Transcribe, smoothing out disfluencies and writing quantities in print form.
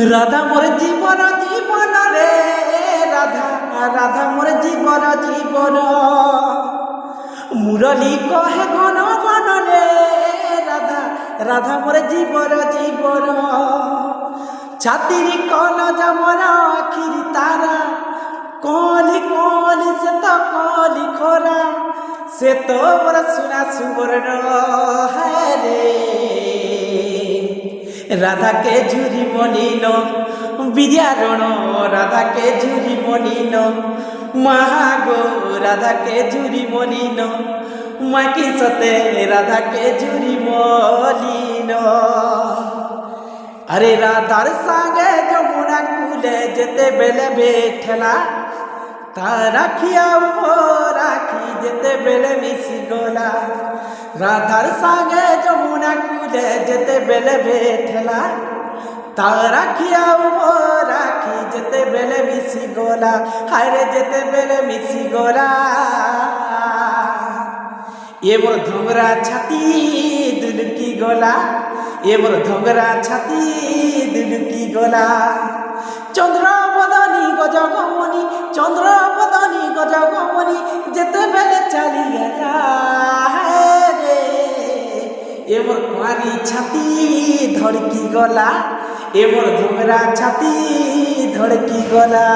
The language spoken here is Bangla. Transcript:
রাধা মোর জীবন জীবন রে রাধা রাধা মোর জীবন জীবন মুরলী কহে ঘন ঘন রে রাধা রাধা মোর জীবন জীবন ছাতির কল যেমন আখির তারা কলি কলি সে তো কলি খরা সে তো মোর সুনা সুবর্ণ হ্যাঁ রে রাধাকে ঝুরি মনিন বিদ্যারণ রাধাকে ঝুরি মনিন মহাগো রাধাকে ঝুরি মনিন মাকি সতে রাধাকে ঝুরি মলিন আরে রাধার সাগে যমুনা কুলে যেতে বেলে বেঠেলা তা রাখিয়া রাখি যেতে বেলে মিশি গলা রাধার সাগে যমুনা কুলে যেতে বেলে বেঠেলা তা রাখিয়া রাখি যেতে বেলে মিশি গলা হায়রে যেতে বেলে মিশি গলা এবার ধোংরা ছাতি দুলকি গলা এবার ধোংরা ছাতি দুলকি গলা চন্দ্র বদনী গজগমনি চন্দ্র বদনী গজগমনি যেতে বেলে চালি গেলা রে এবার কুয়ারি ছাতি ধড়কি গলা এবার ধোংরা ছাতি ধড়কি গলা।